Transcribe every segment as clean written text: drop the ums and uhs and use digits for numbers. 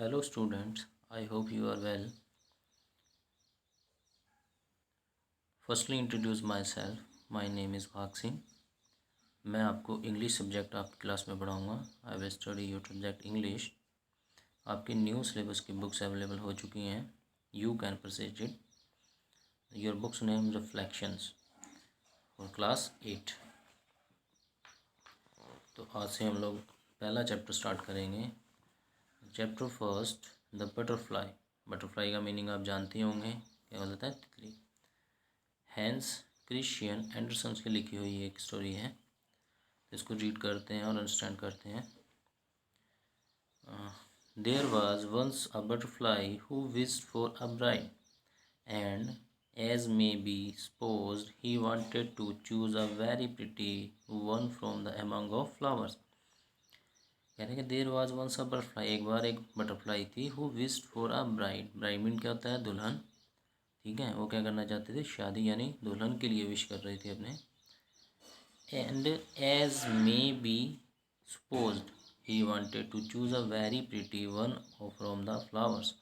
Hello students, I hope you are well. Firstly introduce myself. My name is भाग सिंह. मैं आपको English subject आपकी class में पढ़ाऊँगा. I will study your subject English. आपकी new syllabus की बुक्स अवेलेबल हो चुकी हैं. You can purchase it. Your books name reflections for class 8. तो आज से हम लोग पहला चैप्टर स्टार्ट करेंगे. Chapter first, the butterfly. Butterfly का मीनिंग आप जानते होंगे, क्या होता है? तितली. हैंस क्रिश्चियन एंडरसन की लिखी हुई एक स्टोरी है. तो इसको रीड करते हैं और अंडरस्टैंड करते हैं. There was once a butterfly who wished for a bride and as may be supposed he wanted to choose a very pretty one from the among of flowers. कह रहे हैं कि there was once a butterfly, एक बार एक butterfly थी, who wished for a bride. Bride mean क्या होता है? दुल्हन. ठीक है, वो क्या करना चाहते थे? शादी, यानी दुल्हन के लिए विश कर रहे थे अपने. And as may be supposed he wanted to choose a very pretty one from the flowers.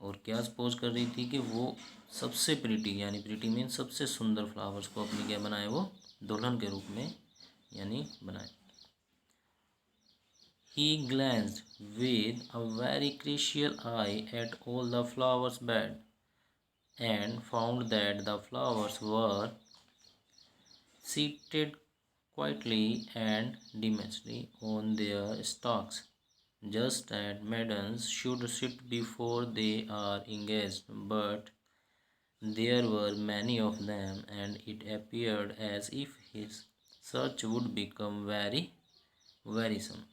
और क्या सपोज कर रही थी कि वो सबसे प्रिटी, यानी प्रिटी मीन सबसे सुंदर फ्लावर्स को अपनी क्या बनाए? वो दुल्हन के रूप में यानी बनाए. He glanced with a very critical eye at all the flowers bed and found that the flowers were seated quietly and demurely on their stalks, just as maidens should sit before they are engaged. But there were many of them, and it appeared as if his search would become very wearisome.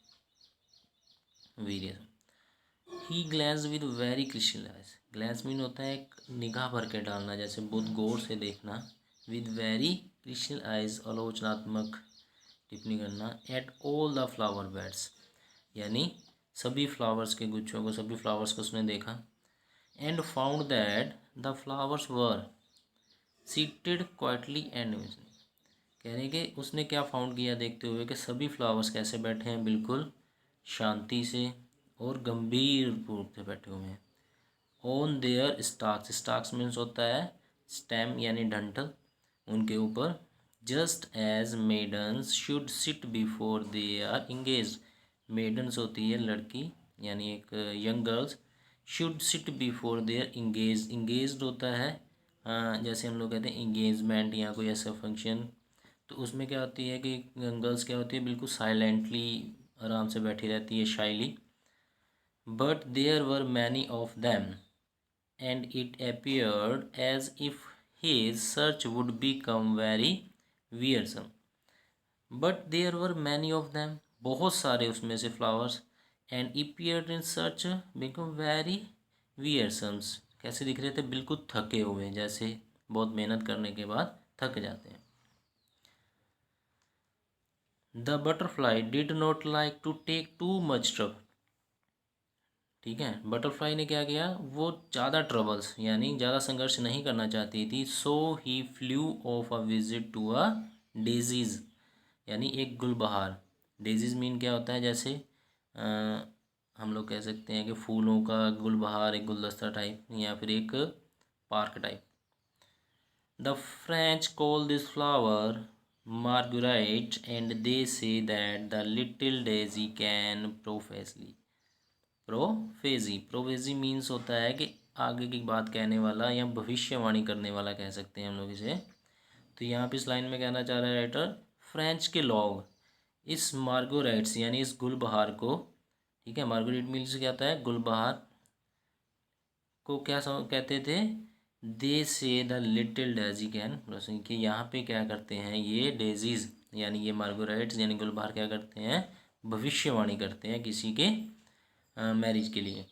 He glanced with very critical eyes. Glance mean होता है एक निगाह भर के डालना, जैसे बहुत गौर से देखना. With very critical eyes, आलोचनात्मक टिप्पणी करना. At all the flower beds, यानी सभी फ्लावर्स के गुच्छों को, सभी फ्लावर्स को उसने देखा. And found that the flowers were seated quietly and कह रहे हैं कि उसने क्या फाउंड किया देखते हुए कि सभी फ्लावर्स कैसे बैठे हैं? बिल्कुल शांति से और गंभीर रूप से बैठे हुए हैं. On their stalks. Stalks means होता है स्टेम यानी डंठल, उनके ऊपर. Just as maidens should sit before they are engage. Maidens होती है लड़की, यानी एक young girls. Should sit before they're engage. Engage होता है जैसे हम लोग कहते हैं इंगेजमेंट या कोई ऐसा फंक्शन. तो उसमें क्या होती है कि गर्ल्स क्या होती है? बिल्कुल साइलेंटली आराम से बैठी रहती है, shyly. But there were many of them and it appeared as if his search would become very wearisome. But there were many of them, बहुत सारे उसमें से flowers. and appeared in search become very wearisome. कैसे दिख रहे थे? बिल्कुल थके हुए, जैसे बहुत मेहनत करने के बाद थक जाते हैं. The butterfly did not like to take too much trouble. ठीक है, बटरफ्लाई ने क्या किया? वो ज़्यादा ट्रबल्स यानी ज़्यादा संघर्ष नहीं करना चाहती थी. So he flew off a visit to a daisies, यानी एक गुलबहार. डेजीज मीन क्या होता है? जैसे हम लोग कह सकते हैं कि फूलों का गुलबहार, एक गुलदस्ता टाइप या फिर एक park type. The French call this flower marguerite and they say that the little daisy can prophesy means होता है कि आगे की बात कहने वाला या भविष्यवाणी करने वाला कह सकते हैं हम लोग इसे. तो यहाँ पे इस लाइन में कहना चाह रहा है राइटर, फ्रेंच के लोग इस मार्गोराइट्स यानी इस गुलबहार को, ठीक है, मार्गोरेट मीन्स क्या होता है? गुलबहार को क्या कहते थे? दे से द लिटिल डेजी कैन, कि यहाँ पे क्या करते हैं ये डेजीज यानी ये मार्गोराइट्स यानी गुलबहार क्या करते हैं? भविष्यवाणी करते हैं किसी के मैरिज के लिए.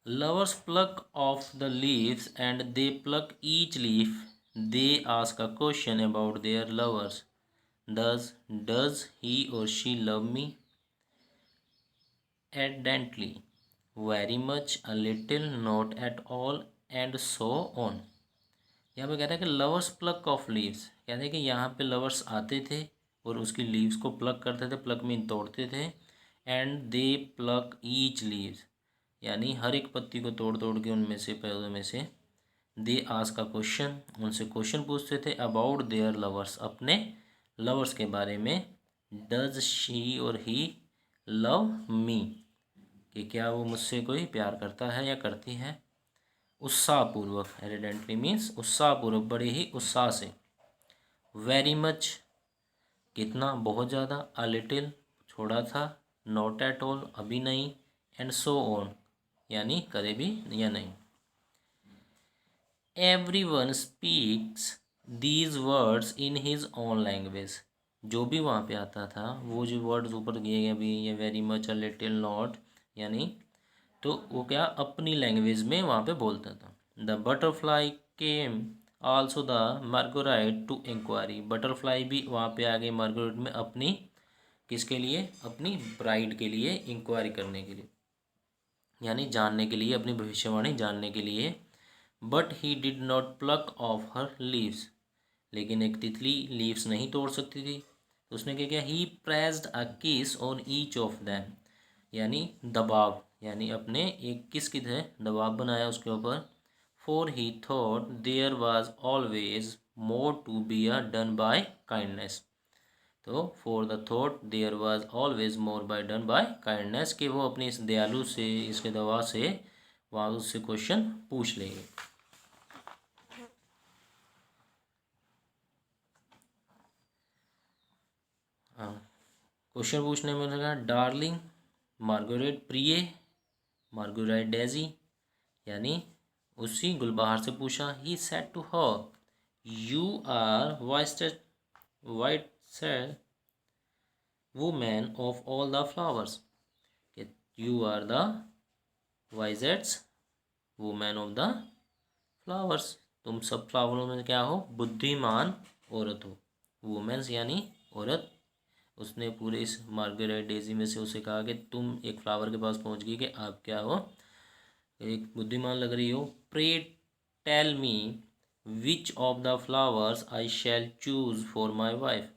Lovers pluck off the leaves and they pluck each leaf. They ask a question about their lovers. Does he और she love me? ardently, very much, a little, not at all, and so on. यहाँ पे कह रहा है कि lovers pluck of leaves. कहते हैं कि यहाँ पे लवर्स आते थे और उसकी लीव्स को प्लक करते थे. प्लक मीन तोड़ते थे. And they pluck each leaves, यानी हर एक पत्ती को तोड़ तोड़ के उनमें से पौधों में से दे आस्क अ क्वेश्चन, उनसे क्वेश्चन पूछते थे अबाउट देयर लवर्स, अपने लवर्स के बारे में। डज शी और ही लव मी, कि क्या वो मुझसे कोई प्यार करता है या करती है। उत्साहपूर्वक, एरिडेंटली मीन्स उत्साहपूर्वक, बड़े ही उत्साह से। वेरी मच, कितना, बहुत ज़्यादा। अ लिटिल, थोड़ा था। नॉट एट ऑल, अभी नहीं। एंड सो ऑन, यानी कभी भी या नहीं। Every one speaks these words in his own language, जो भी वहाँ पे आता था वो जो वर्ड्स ऊपर दिए गए अभी, ये very much, a little, not, यानी तो वो क्या अपनी लैंग्वेज में वहाँ पे बोलता था। The butterfly came also the marguerite to inquiry, butterfly भी वहाँ पे आ गई मार्गोराइट में अपनी, किसके लिए, अपनी ब्राइड के लिए, इंक्वायरी करने के लिए, यानी जानने के लिए, अपनी भविष्यवाणी जानने के लिए। But he did not plug of her leaves, लेकिन एक तितली लीव्स नहीं तोड़ सकती थी, तो उसने क्या किया, ही प्रेस्ड अ किस ऑन ईच ऑफ देम, यानी दबाव, यानी अपने एक किस की तरह दबाव बनाया उसके ऊपर। For he thought there was always more to be a done by kindness, तो for the thought there was always more by done by kindness, कि वो अपनी इस दयालु से, इसके दवा से वहाँ उससे क्वेश्चन पूछ लेंगे। हाँ, क्वेश्चन पूछने में लगा डार्लिंग, मार्गरेट, प्रिय, मार्गरेट डेजी, यानी उसी गुलबहार से पूछा। He said to her you are white said women of all the flowers, you are the wisest women of the flowers, तुम सब फ्लावरों में क्या हो, बुद्धिमान औरत हो। वुमेन्स यानी औरत। उसने पूरे इस मार्गरेट डेजी में से उसे कहा कि तुम एक फ्लावर के पास पहुंच गई कि आप क्या हो, एक बुद्धिमान लग रही हो। Pray tell me which of the flowers I shall choose for my wife,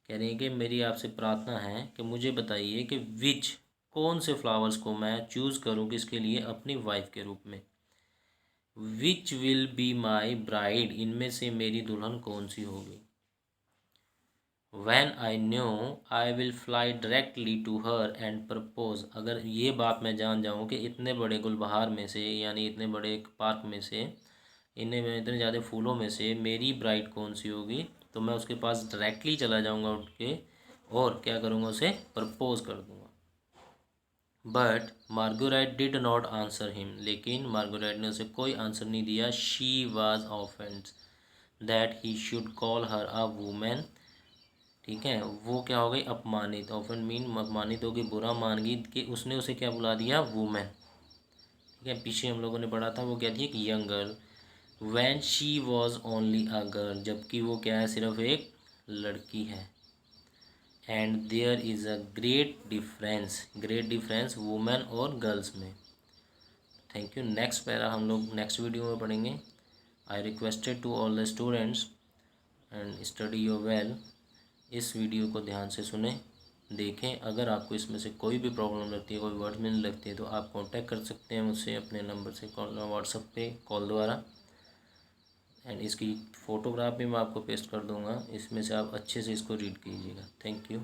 कह रही है कि मेरी आपसे प्रार्थना है कि मुझे बताइए कि विच, कौन से फ्लावर्स को मैं चूज़ करूं किसके लिए, अपनी वाइफ के रूप में। Which will be my bride, इनमें से मेरी दुल्हन कौन सी होगी। When I knew I will fly directly to her and propose, अगर ये बात मैं जान जाऊँ कि इतने बड़े गुलबहार में से, यानी इतने बड़े एक पार्क में से, इन्हें में इतने ज़्यादा फूलों में से मेरी ब्राइड कौन सी होगी, तो मैं उसके पास डायरेक्टली चला जाऊँगा उठ के, और क्या करूँगा, उसे प्रपोज कर दूँगा। But Marguerite did not answer him, लेकिन मार्गोराइट ने उसे कोई आंसर नहीं दिया। She was offend that he should call her a woman, ठीक है, वो क्या हो गई, अपमानित। ऑफेंड मीन अपमानित होगी, बुरा मान गई कि उसने उसे क्या बुला दिया, वूमेन, ठीक है। पीछे हम लोगों ने पढ़ा था वो क्या थी, एक young girl. When she was only a girl, जबकि वो क्या है, सिर्फ एक लड़की है। And there is a great difference women और गर्ल्स में। Thank you. नेक्स्ट पैरा हम लोग नेक्स्ट वीडियो में पढ़ेंगे। I requested to all the students and study your well, इस वीडियो को ध्यान से सुने, देखें। अगर आपको इसमें से कोई भी प्रॉब्लम लगती है, कोई वर्ड में नहीं लगती है, तो आप कांटेक्ट कर सकते हैं मुझसे अपने नंबर से, कॉल, व्हाट्सएप पे कॉल द्वारा। एंड इसकी फ़ोटोग्राफ भी मैं आपको पेस्ट कर दूंगा, इसमें से आप अच्छे से इसको रीड कीजिएगा। Thank you.